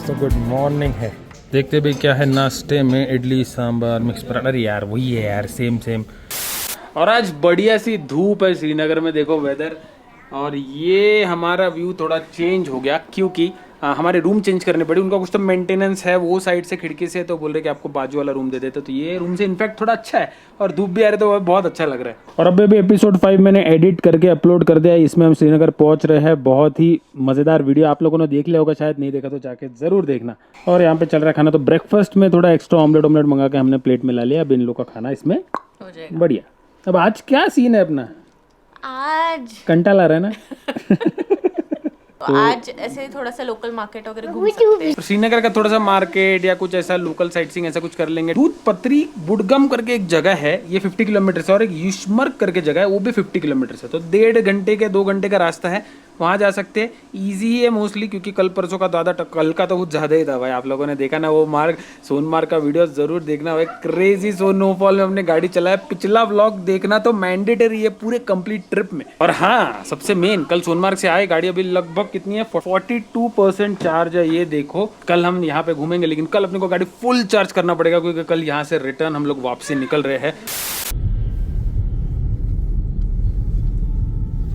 तो good morning है। देखते भाई क्या है नाश्ते में, इडली सांभर मिक्स पराठा। अरे यार वही है यार, सेम सेम। और आज बढ़िया सी धूप है श्रीनगर में, देखो वेदर। और ये हमारा व्यू थोड़ा चेंज हो गया क्योंकि हमारे रूम चेंज करने पड़े। उनका कुछ तो मेंटेनेंस है वो साइड से खिड़की से, तो बोल रहे कि आपको बाजू वाला रूम दे देते। तो ये रूम से इनफैक्ट थोड़ा अच्छा है और धूप भी आ रही, तो बहुत अच्छा लग रहा है। और अभी भी एपिसोड 5 मैंने एडिट करके अपलोड कर दिया। इसमें हम श्रीनगर पहुंच रहे हैं। बहुत ही मज़ेदार वीडियो, आप लोगों ने देख लिया होगा, शायद नहीं देखा तो जाके ज़रूर देखना। और यहाँ पे चल रहा है खाना। तो ब्रेकफास्ट में थोड़ा एक्स्ट्रा ऑमलेट मंगा के हमने प्लेट में ला लिया। अब इन लोग का खाना इसमें हो जाएगा बढ़िया। अब आज क्या सीन है अपना? आज कंटा ला रहा है ना। तो आज ऐसे थोड़ा सा लोकल मार्केट वगैरह घूम सकते हैं। श्रीनगर का थोड़ा सा मार्केट या कुछ ऐसा लोकल साइट सीइंग ऐसा कुछ कर लेंगे। दूध पत्री बुडगम करके एक जगह है, ये 50 किलोमीटर से, और एक युष्मर्ग करके जगह है वो भी 50 किलोमीटर से। तो 1.5 घंटे के 2 घंटे का रास्ता है, वहाँ जा सकते हैं। ईजी है मोस्टली, क्योंकि कल परसों का ज़्यादा, कल का तो कुछ ज़्यादा ही था भाई। आप लोगों ने देखा ना वो मार्ग, सोनमार्ग का वीडियो ज़रूर देखना भाई। क्रेजी स्नोफॉल में हमने गाड़ी चलाया। पिछला व्लॉग देखना तो मैंडेटरी है पूरे कंप्लीट ट्रिप में। और हाँ, सबसे मेन, कल सोनमार्ग से आए गाड़ी, अभी लगभग कितनी है, 42% चार्ज है। ये देखो, कल हम यहाँ पे घूमेंगे, लेकिन कल अपने को गाड़ी फुल चार्ज करना पड़ेगा, क्योंकि कल यहाँ से रिटर्न हम लोग वापसी निकल रहे हैं।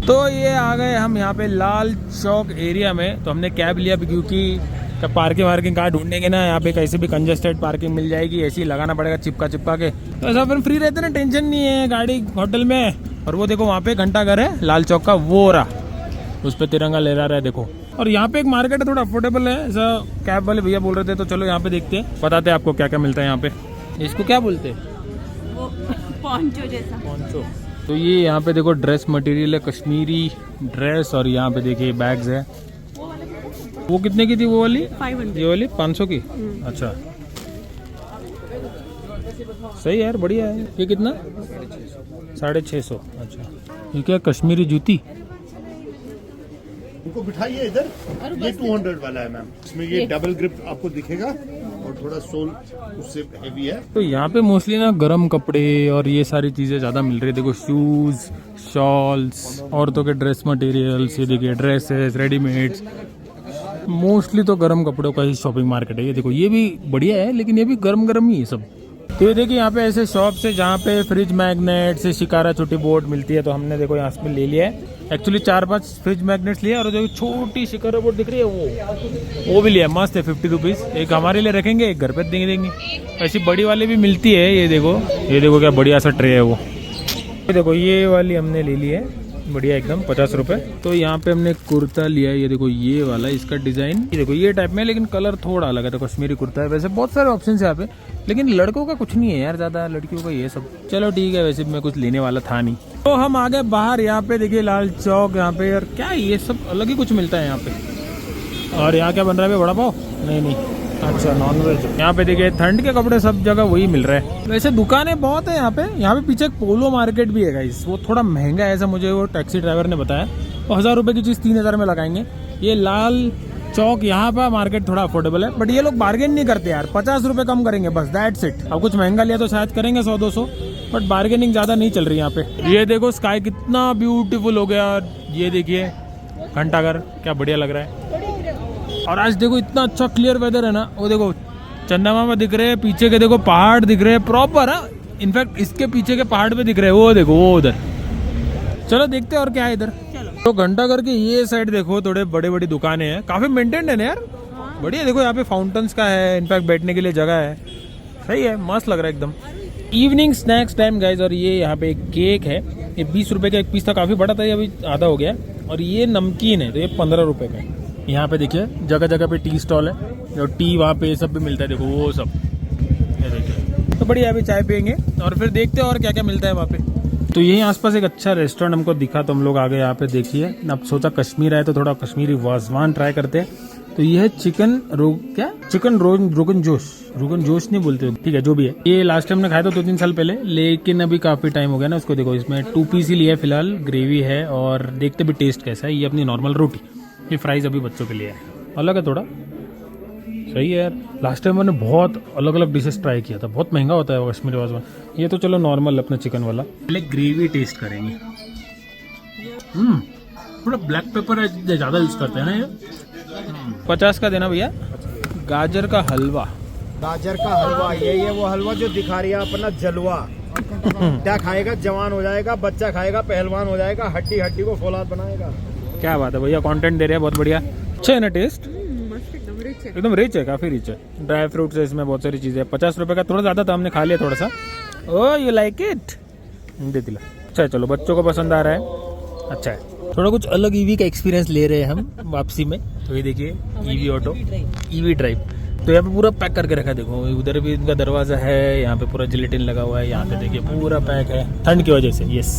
तो ये आ गए हम यहाँ पे लाल चौक एरिया में। तो हमने कैब लिया क्योंकि पार्किंग कहाँ ढूंढेंगे ना, यहाँ पे कैसे भी कंजेस्टेड पार्किंग मिल जाएगी, ऐसे ही लगाना पड़ेगा चिपका के। तो ऐसा फिर फ्री रहते ना, टेंशन नहीं है गाड़ी होटल में। और वो देखो वहाँ पे घंटा घर है लाल चौक का, वो रहा, उस पर तिरंगा लहरा रहा है देखो। और यहाँ पे एक मार्केट है, थोड़ा अफोर्डेबल है, ऐसा कैब वाले भैया बोल रहे थे। तो चलो यहाँ पे देखते हैं, बताते हैं आपको क्या क्या मिलता है यहाँ पे। इसको क्या बोलते हैं? पोंचो जैसा। पोंचो। तो ये यहाँ पे देखो ड्रेस मटेरियल है, कश्मीरी ड्रेस। और यहाँ पे देखिए बैग्स है। वो कितने की थी वो वाली? 500। ये वाली 500 की? अच्छा, सही है यार, बढ़िया है। ये कितना? 650। अच्छा, ये क्या, कश्मीरी जूती? उनको बिठाइए इधर। ये 200 वाला है मैम। इसमें ये डबल ग्रिप आपको दिखेगा और थोड़ा सोल उससे हेवी है। तो यहाँ पे मोस्टली ना गर्म कपड़े और ये सारी चीजें ज्यादा मिल रही है। देखो शूज, शॉल्स, औरतों के ड्रेस मटेरियल्स, ये देखिए ड्रेसेस, रेडीमेड्स। मोस्टली तो गर्म कपड़ों का ही शॉपिंग मार्केट है। ये देखो, ये भी बढ़िया है, लेकिन ये भी गर्म ही है सब। तो ये देखिए यहाँ पे ऐसे शॉप से जहाँ पे फ्रिज मैग्नेट से शिकारा छोटी बोर्ड मिलती है। तो हमने देखो यहाँ पे ले लिया है। एक्चुअली 4-5 फ्रिज मैग्नेट्स लिए, और जो छोटी शिकारा बोर्ड दिख रही है वो भी लिया। मस्त है, 50 रुपीज़। एक हमारे लिए रखेंगे, एक घर पे देंगे। ऐसी बड़ी वाली भी मिलती है। ये देखो क्या बढ़िया सा ट्रे है वो। ये देखो ये वाली हमने ले ली है, बढ़िया एकदम, 50 रुपये। तो यहाँ पे हमने कुर्ता लिया है। ये देखो ये वाला, इसका डिजाइन ये देखो ये टाइप में, लेकिन कलर थोड़ा अलग है। तो कश्मीरी कुर्ता है। वैसे बहुत सारे ऑप्शन है यहाँ पे, लेकिन लड़कों का कुछ नहीं है यार ज्यादा, लड़कियों का ये सब। चलो ठीक है, वैसे मैं कुछ लेने वाला था नहीं। तो हम आ गए बाहर। यहाँ पे देखिए लाल चौक, यहाँ पे यार क्या ये सब अलग ही कुछ मिलता है यहाँ पे। और यहाँ क्या बन रहा है, वड़ा पाव? नहीं, अच्छा नॉन वेज। यहाँ पे देखिए ठंड के कपड़े सब जगह वही मिल रहे हैं। वैसे दुकानें बहुत है यहाँ पे। यहाँ पे पीछे एक पोलो मार्केट भी है गाइस, वो थोड़ा महंगा है ऐसा मुझे वो टैक्सी ड्राइवर ने बताया। और 1000 रुपये की चीज़ 3000 में लगाएंगे। ये लाल चौक यहाँ पर मार्केट थोड़ा अफोर्डेबल है, बट ये लोग बार्गेन नहीं करते यार। 50 रुपये कम करेंगे बस, दैट्स इट। अब कुछ महंगा लिया तो शायद करेंगे 100-200, बट बार्गेनिंग ज़्यादा नहीं चल रही यहाँ पे। ये देखो स्काई कितना ब्यूटीफुल हो गया। ये देखिए घंटाघर क्या बढ़िया लग रहा है। और आज देखो इतना अच्छा क्लियर वेदर है ना। वो देखो चंदा मामा दिख रहे हैं, पीछे के देखो पहाड़ दिख रहे हैं प्रॉपर। इनफैक्ट इसके पीछे के पहाड़ पे दिख रहे हैं, वो देखो वो उधर। चलो देखते हैं और क्या है इधर। तो घंटाघर के ये साइड देखो थोड़े बड़ी दुकानें हैं, काफी मेंटेन्ड है ना यार, बढ़िया। देखो यहाँ पे फाउंटेन्स का है, इनफैक्ट बैठने के लिए जगह है। सही है, मस्त लग रहा है एकदम। Evening snacks time guys. और ये यहाँ पे एक केक है, ये 20 रुपये का एक पीस था, काफी बड़ा था, ये अभी आधा हो गया। और ये नमकीन है, तो ये 15 रुपये का है। यहाँ पे देखिए जगह जगह पे टी स्टॉल है, जो टी वहाँ पे सब भी मिलता है। देखो वो सब, ये देखिए। तो बढ़िया, अभी चाय पियेंगे और फिर देखते हैं और क्या क्या मिलता है वहाँ पे। तो यहीं आसपास एक अच्छा रेस्टोरेंट हमको दिखा, तो हम लोग आ गए यहाँ पे। देखिए अब सोचा कश्मीर आए तो थोड़ा कश्मीरी वाजवान ट्राई करते हैं। तो ये है चिकन रोगन जोश नहीं बोलते, ठीक है जो भी है। ये लास्ट टाइम ने खाया था 2-3 साल पहले, लेकिन अभी काफी टाइम हो गया ना उसको। देखो इसमें 2 पीस ही लिया है फिलहाल, ग्रेवी है। और देखते भी टेस्ट कैसा है। ये अपनी नॉर्मल रोटी, ये फ्राइज अभी बच्चों के लिए है, अलग है थोड़ा। सही है यार। लास्ट टाइम मैंने बहुत अलग अलग डिशेस ट्राई किया था, बहुत महंगा होता है कश्मीरी वाजवान। ये तो चलो नॉर्मल अपना चिकन वाला। पहले ग्रेवी टेस्ट करेंगे। थोड़ा ब्लैक पेपर ज़्यादा यूज करते हैं ना ये। 50 का देना भैया। गाजर का हलवा। गाजर का हलवा, ये वो हलवा जो दिखा रही है अपना जलवा। क्या खाएगा जवान हो जाएगा, बच्चा खाएगा पहलवान हो जाएगा, हड्डी हड्डी को फौलाद बनाएगा। क्या बात है भैया, कंटेंट दे रहे हैं बहुत बढ़िया। अच्छा है ना टेस्ट? एकदम रिच है, काफी रिच है। ड्राई फ्रूट्स है इसमें, बहुत सारी चीजें। 50 रुपए का थोड़ा ज्यादा था, हमने खा लिया थोड़ा सा। Oh you like it? दे दिला। अच्छा है, चलो बच्चों को पसंद आ रहा है, अच्छा है। थोड़ा कुछ अलग ईवी का एक्सपीरियंस ले रहे हैं हम वापसी में। तो ये देखिए ईवी ऑटो, ईवी ड्राइव। तो यहाँ पे पूरा पैक करके रखा है, देखो उधर भी इनका दरवाजा है, यहाँ पे पूरा जिलेटिन लगा हुआ है, यहाँ पे देखिए पूरा पैक है ठंड की वजह से। यस,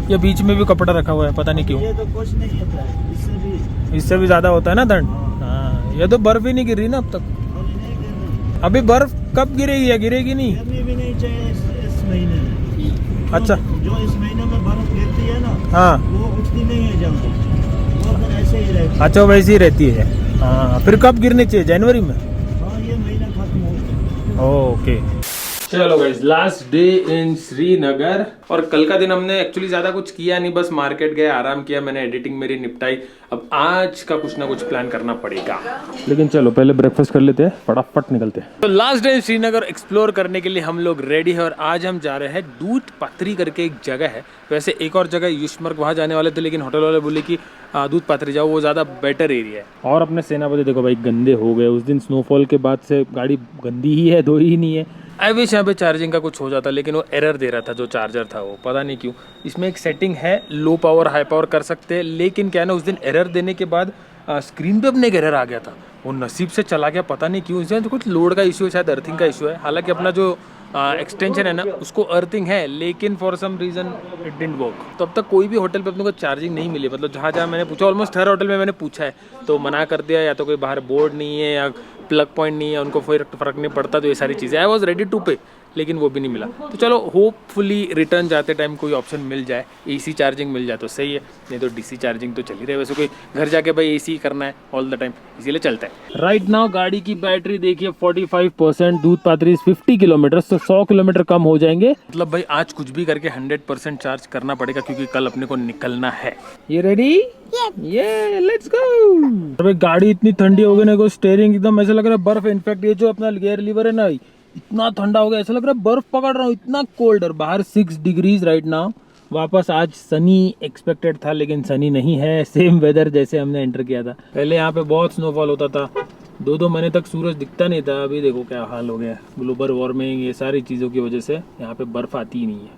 ये बीच में भी कपड़ा रखा हुआ है, पता नहीं क्यों। ये तो कुछ नहीं होता है, इससे भी ज्यादा होता है ना ठंड। हाँ, ये तो बर्फ ही नहीं गिर रही ना अब तक। अभी बर्फ कब गिरेगी या गिरेगी नहीं? भी नहीं चाहिए इस महीने। अच्छा, जो इस महीने में बर्फ गिरती है ना, हाँ वो उठती नहीं है जल्दी, वो फिर ऐसे ही रहती है। अच्छा, वैसी ही रहती है। हाँ, फिर कब गिरनी चाहिए? जनवरी में? हाँ, ये महीना खत्म हो गया। ओके, चलो guys, last day in Srinagar. और कल का दिन हमने एक्चुअली ज्यादा कुछ किया नहीं, बस मार्केट गए, आराम किया, मैंने एडिटिंग मेरी निपटाई। अब आज का कुछ ना कुछ प्लान करना पड़ेगा, लेकिन चलो पहले ब्रेकफास्ट कर लेते हैं, फटाफट निकलते हैं। तो last day in Srinagar explore करने के लिए हम लोग रेडी है और आज हम जा रहे हैं दूध पाथरी करके एक जगह है। वैसे एक और जगह यूशमर्ग, वहाँ जाने वाले थे, लेकिन होटल वाले बोले कि दूध पाथरी जाओ, वो ज़्यादा बेटर एरिया है। और अपने सेनापति देखो भाई गंदे हो गए, उस दिन स्नोफॉल के बाद से गाड़ी गंदी ही है, धोई ही नहीं है। आई विश यहाँ पे चार्जिंग का कुछ हो जाता, लेकिन वो एरर दे रहा था जो चार्जर था, वो पता नहीं क्यों। इसमें एक सेटिंग है, लो पावर हाई पावर कर सकते हैं, लेकिन क्या है ना, उस दिन एरर देने के बाद स्क्रीन पे अपने एक एरर आ गया था, वो नसीब से चला गया, पता नहीं क्यों। इसमें तो कुछ लोड का इशू है, शायद अर्थिंग का इशू है। हालांकि अपना जो एक्सटेंशन है ना, उसको अर्थिंग है, लेकिन for some reason it didn't work. तो अब तक कोई भी होटल पे अपने को चार्जिंग नहीं मिली, मतलब जहाँ जहाँ मैंने पूछा, ऑलमोस्ट हर होटल में मैंने पूछा है तो मना कर दिया, या तो कोई बाहर बोर्ड नहीं है या प्लग पॉइंट नहीं है, उनको फर्क नहीं पड़ता। तो ये सारी चीज़ें, आई वॉज रेडी टू पे, लेकिन वो भी नहीं मिला। तो चलो होपफुली रिटर्न जाते टाइम कोई ऑप्शन मिल जाए, एसी चार्जिंग मिल जाए तो सही है, नहीं तो डीसी चार्जिंग तो चल ही रहे। वैसे कोई घर जाके भाई एसी करना है ऑल द टाइम, इसीलिए चलता है। राइट नाउ गाड़ी की बैटरी देखिए 45%, दूध पाथरी 50 किलोमीटर, तो 100 किलोमीटर कम हो जाएंगे। मतलब भाई आज कुछ भी करके 100% चार्ज करना पड़ेगा, क्योंकि कल अपने को निकलना है। ये रेडी? ये लेट्स गो। भाई गाड़ी इतनी ठंडी हो गई ना, को स्टीयरिंग एकदम ऐसा लग रहा है बर्फ। इनफैक्ट ये जो अपना गियर लीवर है ना, इतना ठंडा हो गया, ऐसा लग रहा है बर्फ पकड़ रहा हूँ, इतना कोल्ड। और बाहर 6 डिग्रीज राइट नाउ। वापस आज सनी एक्सपेक्टेड था, लेकिन सनी नहीं है, सेम वेदर जैसे हमने एंटर किया था। पहले यहाँ पे बहुत स्नोफॉल होता था, 2-2 महीने तक सूरज दिखता नहीं था। अभी देखो क्या हाल हो गया, ग्लोबल वार्मिंग, ये सारी चीज़ों की वजह से यहाँ पे बर्फ आती ही नहीं है,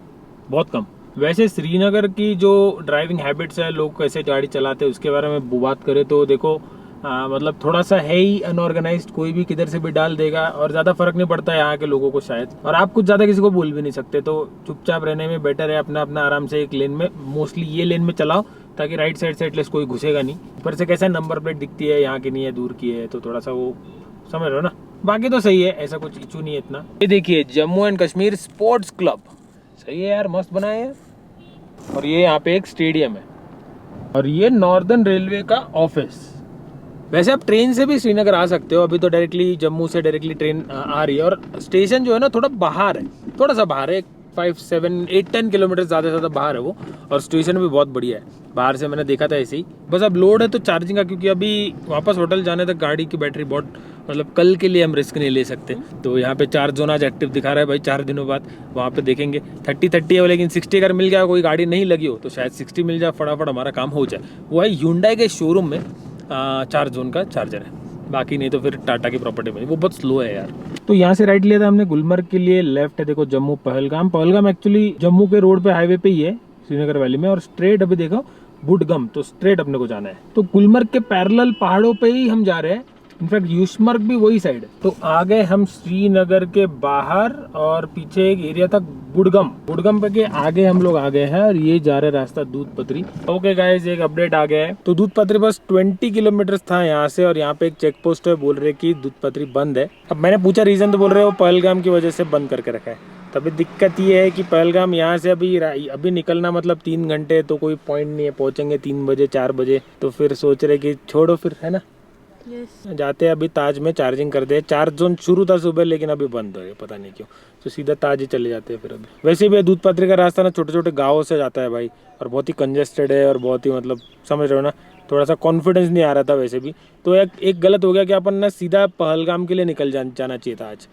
बहुत कम। वैसे श्रीनगर की जो ड्राइविंग हैबिट्स है, लोग कैसे गाड़ी चलाते हैं, उसके बारे में बात करें तो देखो मतलब थोड़ा सा है ही अनऑर्गेनाइज्ड, कोई भी किधर से भी डाल देगा और ज़्यादा फर्क नहीं पड़ता है यहाँ के लोगों को शायद। और आप कुछ ज़्यादा किसी को बोल भी नहीं सकते, तो चुपचाप रहने में बेटर है, अपना अपना आराम से एक लेन में, मोस्टली ये लेन में चलाओ, ताकि राइट साइड से एटलीस्ट कोई घुसेगा नहीं। ऊपर से कैसा नंबर प्लेट दिखती है, यहाँ की नहीं है, दूर की है, तो थोड़ा सा वो समझ रहे हो ना। बाकी तो सही है, ऐसा कुछ इशू नहीं है इतना। ये देखिए Jammu and Kashmir sports club, सही है यार, मस्त बनाए हैं। और ये यहाँ पे एक स्टेडियम है, और ये नॉर्दर्न रेलवे का ऑफिस। वैसे आप ट्रेन से भी श्रीनगर आ सकते हो, अभी तो डायरेक्टली जम्मू से डायरेक्टली ट्रेन आ रही है। और स्टेशन जो है ना थोड़ा बाहर है, थोड़ा सा बाहर है, 5, 7, 8, 10 किलोमीटर ज़्यादा से ज़्यादा बाहर है वो। और स्टेशन भी बहुत बढ़िया है, बाहर से मैंने देखा था ऐसे ही। बस अब लोड है तो चार्जिंग का, क्योंकि अभी वापस होटल जाने तक गाड़ी की बैटरी बहुत, मतलब कल के लिए हम रिस्क नहीं ले सकते। तो यहाँ पे 4 जोन आज एक्टिव दिखा रहा है भाई, 4 दिनों बाद वहाँ पे देखेंगे। 30 है, लेकिन 60 अगर मिल गया, कोई गाड़ी नहीं लगी हो तो शायद 60 मिल जाए, फटाफट हमारा काम हो जाए। वो है ह्यूंडई के शोरूम में 4 जोन का चार्जर है, बाकी नहीं तो फिर टाटा की प्रॉपर्टी में। वो बहुत स्लो है यार। तो यहाँ से राइट लिया था हमने गुलमर्ग के लिए, लेफ्ट है देखो जम्मू पहलगाम एक्चुअली जम्मू के रोड पे, हाईवे पे ही है श्रीनगर वैली में। और स्ट्रेट अभी देखो बुडगम, तो स्ट्रेट अपने को जाना है। तो गुलमर्ग के पैरेलल पहाड़ों पे ही हम जा रहे हैं, इनफैक्ट यूशमर्ग भी वही साइड है। तो आ गए हम श्रीनगर के बाहर, और पीछे एक एरिया था बुडगम पे के आगे हम लोग आ गए हैं, और ये जा रहे रास्ता दूध पथरी। ओके गाइस, एक अपडेट आ गया है। तो दूध पथरी बस 20 किलोमीटर था यहाँ से, और यहाँ पे एक चेक पोस्ट है, बोल रहे कि दूध पथरी बंद है। अब मैंने पूछा रीजन, तो बोल रहे वो पहलगाम की वजह से बंद करके रखा है। तभी दिक्कत ये है कि पहलगाम यहाँ से अभी निकलना मतलब 3 घंटे, तो कोई पॉइंट नहीं है, पहुंचेंगे 3 बजे 4 बजे। तो फिर सोच रहे कि छोड़ो फिर, है ना। जाते अभी ताज में चार्जिंग कर दे। 4 जोन शुरू था सुबह, लेकिन अभी बंद हो गया, पता नहीं क्यों। तो सीधा ताज ही चले जाते हैं फिर अभी। वैसे भी दूध पथरी का रास्ता ना छोटे छोटे गाँवों से जाता है भाई, और बहुत ही कंजेस्टेड है, और बहुत ही मतलब समझ रहे हो ना, थोड़ा सा कॉन्फिडेंस नहीं आ रहा था वैसे भी। तो एक गलत हो गया कि अपन ना सीधा पहलगाम के लिए निकल जाना चाहिए था आज,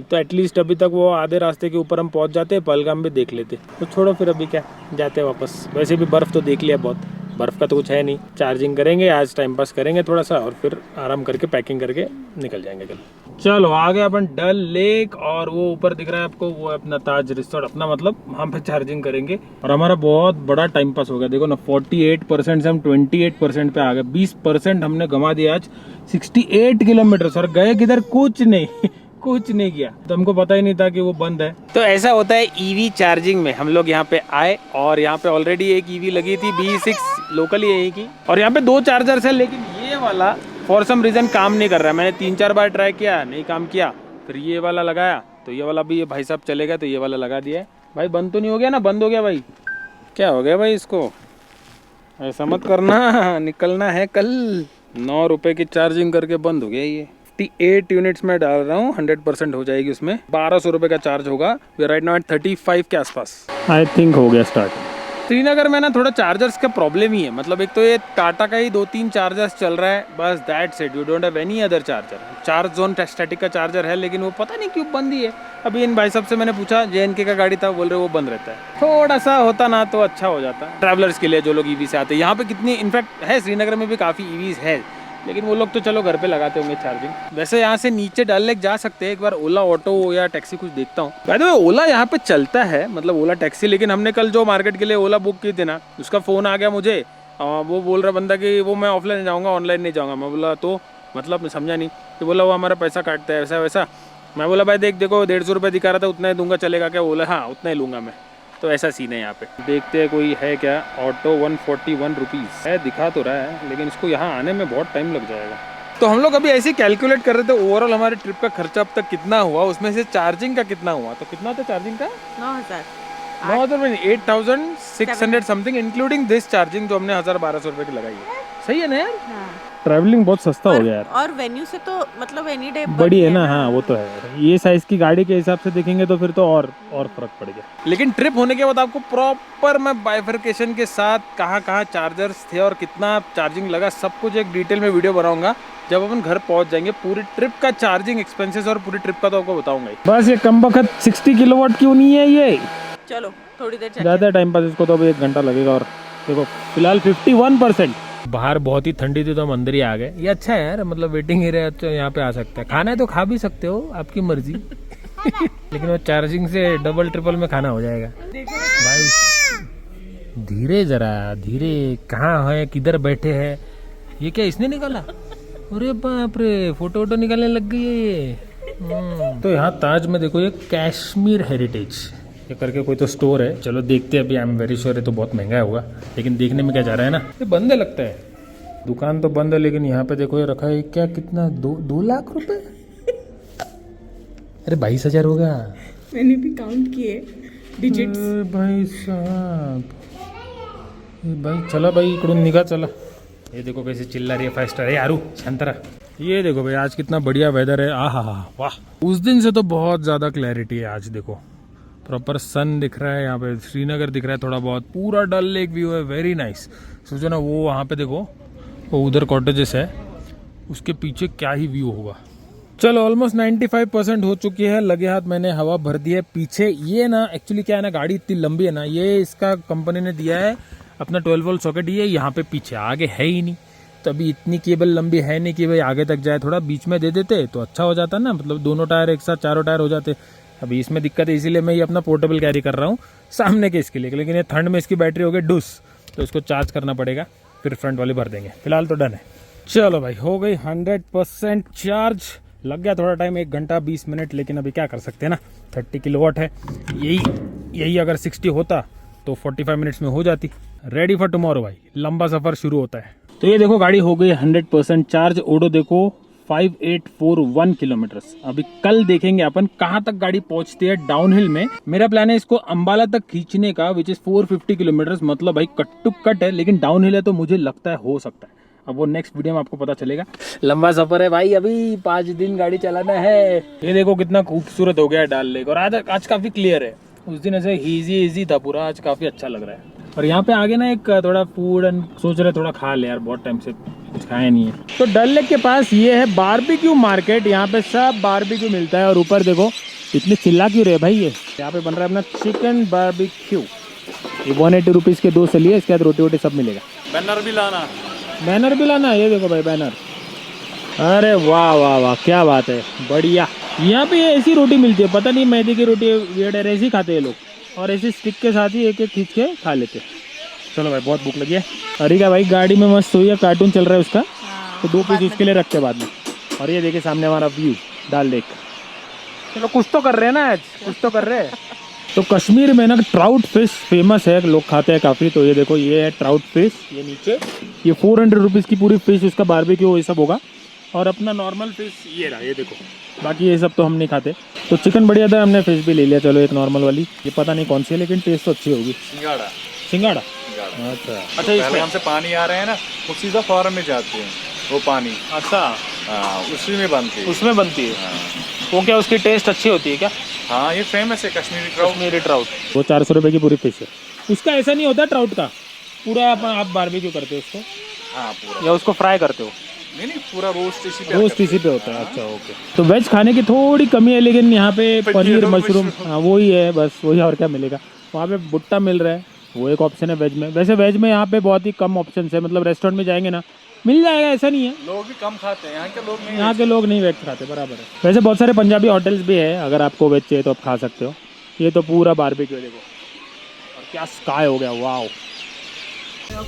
तो एटलीस्ट अभी तक वो आधे रास्ते के ऊपर हम पहुंच जाते, पहलगाम भी देख लेते। तो छोड़ो फिर अभी क्या, जाते हैं वापस। वैसे भी बर्फ़ तो देख लिया बहुत, बर्फ़ का तो कुछ है नहीं। चार्जिंग करेंगे आज, टाइम पास करेंगे थोड़ा सा, और फिर आराम करके पैकिंग करके निकल जाएंगे कल। चलो आ गए अपन डल लेक, और वो ऊपर दिख रहा है आपको, वो है अपना ताज रिसोर्ट अपना, मतलब वहाँ पे चार्जिंग करेंगे। और हमारा बहुत बड़ा टाइम पास हो गया, देखो ना 48% से हम 28% पे आ गए। 20% हमने गंवा दिया आज। 68 किलोमीटर और गए किधर, कुछ नहीं कुछ नहीं किया। तो हमको पता ही नहीं था कि वो बंद है। तो ऐसा होता है ईवी चार्जिंग में। हम लोग यहाँ पे आए और यहाँ पे ऑलरेडी एक ईवी लगी थी B6 लोकल यही की, और यहाँ पे 2 चार्जर्स है, लेकिन ये वाला फॉर सम रीजन काम नहीं कर रहा है। मैंने 3-4 बार ट्राई किया, नहीं काम किया। फिर ये वाला लगाया तो ये वाला भी, ये भाई साहब चले गए तो ये वाला लगा दिया है। भाई बंद तो नहीं हो गया ना? बंद हो गया भाई, क्या हो गया भाई इसको? ऐसा मत करना, निकलना है कल। 9 रुपए की चार्जिंग करके बंद हो गया ये। 58 यूनिट्स में डाल रहा हूँ, 100% हो जाएगी उसमें। 1200 रुपए का चार्ज होगा। वी राइट नाउ एट 35 के आसपास। आई थिंक हो गया स्टार्ट। श्रीनगर में ना थोड़ा चार्जर्स का प्रॉब्लम ही है, मतलब एक तो ये टाटा का ही 2-3 चार्जर्स चल रहा है बस, that's it. You don't have any other charger. Charge zone static का चार्जर है, लेकिन वो पता नहीं क्यों बंद ही है। अभी इन भाई साहब से मैंने पूछा, JNK का गाड़ी था, बोल रहे वो बंद रहता है। थोड़ा सा होता ना तो अच्छा हो जाता ट्रैवलर्स के लिए, जो लोग ईवी से आते हैं। यहाँ पे कितनी, इनफैक्ट है श्रीनगर में भी काफ़ी ईवीज है, लेकिन वो लोग तो चलो घर पे लगाते होंगे चार्जिंग। वैसे यहाँ से नीचे डल लेक जा सकते हैं, एक बार ओला ऑटो या टैक्सी कुछ देखता हूँ। बाय द वे ओला यहाँ पे चलता है, मतलब ओला टैक्सी, लेकिन हमने कल जो मार्केट के लिए ओला बुक की थी ना, उसका फ़ोन आ गया मुझे। वो बोल रहा बंदा कि वो मैं ऑफलाइन जाऊँगा, ऑनलाइन नहीं जाऊँगा। मैं बोला तो मतलब मैं समझा नहीं। तो बोला वो हमारा पैसा काटता है ऐसा वैसा। मैं बोला भाई देखो 150 रुपये दिखा रहा था, उतना ही दूंगा, चलेगा क्या? बोला हाँ उतना ही लूँगा मैं। तो ऐसा सीन है यहाँ पे। देखते हैं कोई है क्या। ऑटो 141 रुपीज़ है, दिखा तो रहा है, लेकिन इसको यहाँ आने में बहुत टाइम लग जाएगा। तो हम लोग अभी ऐसे ही कैलकुलेट कर रहे थे ओवरऑल हमारे ट्रिप का खर्चा अब तक कितना हुआ, उसमें से चार्जिंग का कितना हुआ। तो कितना था चार्जिंग का? 9,000 8,600 समथिंग, इंक्लूडिंग दिस चार्जिंग जो हमने 1,000-1,200 रुपए की लगाई है। सही है ना यार? ट्रैवलिंग बहुत सस्ता हो गया यार। और वेन्यू से तो मतलब एनी डे बड़ी है ना। हाँ वो तो है। ये साइज की गाड़ी के हिसाब से देखेंगे तो फिर तो और फर्क पड़ गया। लेकिन ट्रिप होने के बाद आपको प्रॉपर मैं बाइफर्केशन के साथ कहाँ चार्जर्स थे और कितना चार्जिंग लगा, सब कुछ एक डिटेल में वीडियो बनाऊंगा जब अपन घर पहुंच जाएंगे। पूरी ट्रिप का चार्जिंग एक्सपेंसेस और पूरी ट्रिप का तो आपको बताऊंगा ही। बस ये कम बखत 60 किलोवाट क्यों नहीं है ये? चलो थोड़ी देर ज़्यादा टाइम पास, इसको तो अभी 1 घंटा लगेगा। और देखो फिलहाल 51%। बाहर बहुत ही ठंडी थी तो हम अंदर ही आ गए। ये अच्छा है यार, मतलब वेटिंग एरिया तो यहाँ पे आ सकता है। खाना है तो खा भी सकते हो, आपकी मर्जी। लेकिन वो चार्जिंग से डबल ट्रिपल में खाना हो जाएगा भाई। धीरे जरा धीरे, कहाँ है, किधर बैठे हैं? ये क्या इसने निकाला? अरे बाप रे, फोटो निकालने लग गई है ये। तो यहाँ ताज में देखो, ये कश्मीर हेरिटेज ये करके कोई तो स्टोर है। चलो देखते हैं अभी। आई एम वेरी श्योर है तो बहुत महंगा होगा, लेकिन देखने में क्या जा रहा है ना, ये बंद है लगता है। दुकान तो बंद है, लेकिन यहाँ पे देखो ये रखा है क्या, कितना 2 लाख रुपए। अरे 22,000 होगा। मैंने भी काउंट किए डिजिट्स। भाई साहब, भाई चला भाई इकडून निघा चला। ये देखो कैसे चिल्ला रही है 5 स्टार। यारू शांतरा। ये देखो भाई आज कितना बढ़िया वेदर है। आहा वाह। उस दिन से तो बहुत ज्यादा क्लैरिटी है आज। देखो प्रॉपर सन दिख रहा है यहाँ पे, श्रीनगर दिख रहा है थोड़ा बहुत, पूरा डल लेक व्यू है, वेरी नाइस। सोचो ना वो वहाँ पे देखो, वो उधर कॉटेजेस है, उसके पीछे क्या ही व्यू होगा। चलो ऑलमोस्ट 95% हो चुकी है। लगे हाथ मैंने हवा भर दी है पीछे। ये ना एक्चुअली क्या है ना, गाड़ी इतनी लंबी है ना, ये इसका कंपनी ने दिया है अपना 12 वोल्ट सॉकेट, ये यहाँ पे पीछे, आगे है ही नहीं। तो अभी इतनी केबल लंबी है नहीं कि भाई आगे तक जाए, थोड़ा बीच में दे देते तो अच्छा हो जाता ना, मतलब दोनों टायर एक साथ 4 टायर हो जाते। अभी इसमें दिक्कत है, इसीलिए मैं ये अपना पोर्टेबल कैरी कर रहा हूँ सामने के इसके लिए। लेकिन ये ठंड में इसकी बैटरी हो गई डूस, तो इसको चार्ज करना पड़ेगा, फिर फ्रंट वाली भर देंगे। फिलहाल तो डन है। चलो भाई हो गई 100% चार्ज। लग गया थोड़ा टाइम, 1 घंटा 20 मिनट, लेकिन अभी क्या कर सकते हैं ना, 30 किलोवाट है। यही अगर 60 होता तो 45 मिनट्स में हो जाती। रेडी फॉर टुमारो भाई, लंबा सफर शुरू होता है। तो ये देखो गाड़ी हो गई 100% चार्ज। ओडो देखो 5841 किलोमीटर्स। अभी कल देखेंगे अपन कहाँ तक गाड़ी पहुंचती है डाउनहिल में। मेरा प्लान है इसको अंबाला तक खींचने का, विच इज 450 किलोमीटर्स। मतलब भाई कट टू कट है, लेकिन डाउनहिल है तो मुझे लगता है हो सकता है। अब वो नेक्स्ट वीडियो में आपको पता चलेगा। लंबा सफर है भाई, अभी 5 दिन गाड़ी चलाना है। ये देखो कितना खूबसूरत हो गया है डल लेक, और आज काफी क्लियर है। उस दिन ऐसे इजी था पूरा, आज काफी अच्छा लग रहा है। और यहाँ पे आगे ना एक थोड़ा फूड एंड सोच रहे थोड़ा खा ले यार, बहुत टाइम से कुछ खाया नहीं है। तो डल लेक के पास ये है बारबेक्यू मार्केट, यहाँ पे सब बारबेक्यू मिलता है। और ऊपर देखो इतने चिल्ला क्यों रहे भाई, ये यहाँ पे बन रहा है अपना चिकन बारबेक्यू। ये 180 रुपीज़ के 2 सलिए, इसके बाद रोटी वोटी सब मिलेगा। बैनर भी लाना, बैनर भी लाना, ये देखो भाई बैनर। अरे वाह वाह वाह, क्या बात है, बढ़िया। यहाँ पे ऐसी रोटी मिलती है, पता नहीं मैदे की रोटी वेड ऐसी खाते हैं लोग, और ऐसे स्टिक के साथ ही एक एक खींच के खा लेते हैं। चलो भाई बहुत भूख लगी है। अरे क्या भाई गाड़ी में मस्त हुई है, कार्टून चल रहा है उसका, तो 2 पीस उसके लिए रखते बाद में। और ये देखिए सामने हमारा व्यू डल लेक। चलो कुछ तो कर रहे हैं ना आज, कुछ तो कर रहे हैं। तो कश्मीर में ना ट्राउट फिश फेमस है, लोग खाते हैं काफ़ी। तो ये देखो ये है ट्राउट फिश, ये नीचे ये 400 रुपीज़ की पूरी फिश, उसका बारबेक्यू ये सब होगा। और अपना नॉर्मल फिश ये रहा, ये देखो। बाकी ये सब तो हम नहीं खाते। तो चिकन बढ़िया था, हमने फिश भी ले लिया। चलो एक नॉर्मल वाली, ये पता नहीं कौन सी है लेकिन टेस्ट तो अच्छी होगी। सिंगाड़ा। सिंगाड़ा, अच्छा अच्छा। पहले हमसे पानी आ रहे हैं ना, वो सीधा फॉरन में जाते हैं वो पानी। अच्छा, हाँ, उसी में बनती है। उसमें बनती है वो क्या, उसकी टेस्ट अच्छी होती है क्या? हाँ, ये फेमस है कश्मीरी ट्राउट। कश्मीरी ट्राउट, वो 400 रुपये की पूरी फिश है। उसका ऐसा नहीं होता ट्राउट का पूरा आप बारबेक्यू करते हो उसको, हाँ पूरा, या उसको फ्राई करते हो? नहीं पूरा रोस्ट इसी पे रोस्ट इसी पे होता है। अच्छा ओके। तो वेज खाने की थोड़ी कमी है, लेकिन यहाँ पे पनीर मशरूम, हाँ वही है बस, वही और क्या मिलेगा। वहाँ पे भुट्टा मिल रहा है, वो एक ऑप्शन है वेज में। वैसे वेज में यहाँ पे बहुत ही कम ऑप्शन है, मतलब रेस्टोरेंट में जाएंगे ना मिल जाएगा, ऐसा नहीं है। लोग भी कम खाते हैं, यहाँ के लोग नहीं। यहाँ के लोग नहीं वेज खाते, बराबर है। वैसे बहुत सारे पंजाबी होटल्स भी है, अगर आपको वेज चाहिए तो आप खा सकते हो। ये तो पूरा बारबेक्यू देखो, और क्या स्काई हो गया, वाह।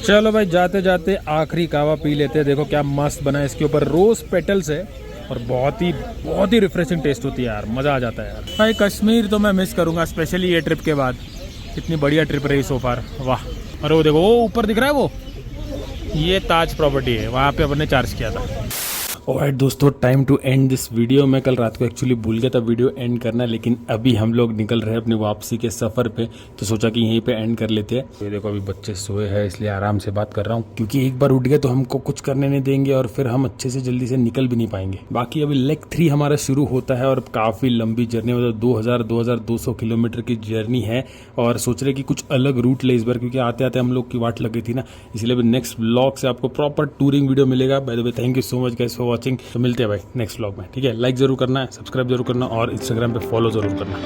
चलो भाई जाते जाते आखिरी कावा पी लेते हैं। देखो क्या मस्त बना है, इसके ऊपर रोज पेटल्स है और बहुत ही रिफ्रेशिंग टेस्ट होती है यार, मज़ा आ जाता है यार। भाई कश्मीर तो मैं मिस करूँगा, स्पेशली ये ट्रिप के बाद। इतनी बढ़िया ट्रिप रही सो फार, वाह। और वो देखो वो ऊपर दिख रहा है, वो ये ताज प्रॉपर्टी है, वहाँ पे अपने चार्ज किया था। ऑलराइट दोस्तों, time to end this video. मैं कल रात को एक्चुअली भूल गया था वीडियो एंड करना, लेकिन अभी हम लोग निकल रहे हैं अपनी वापसी के सफ़र पे, तो सोचा कि यहीं पे एंड कर लेते हैं। ये देखो अभी बच्चे सोए हैं, इसलिए आराम से बात कर रहा हूँ, क्योंकि एक बार उठ गए तो हमको कुछ करने नहीं देंगे और फिर हम अच्छे से जल्दी से निकल भी नहीं पाएंगे। बाकी अभी लेग 3 हमारा शुरू होता है और काफ़ी लंबी जर्नी, मतलब 2200 किलोमीटर की जर्नी है। और सोच रहे कि कुछ अलग रूट ले इस बार, क्योंकि आते आते हम लोग की वाट लग गई थी ना, इसलिए अभी नेक्स्ट ब्लॉग से आपको प्रॉपर टूरिंग वीडियो मिलेगा। By the way thank you so much guys for watching. तो मिलते हैं भाई नेक्स्ट व्लॉग में, ठीक है। लाइक जरूर करना है, सब्सक्राइब जरूर करना और इंस्टाग्राम पे फॉलो जरूर करना।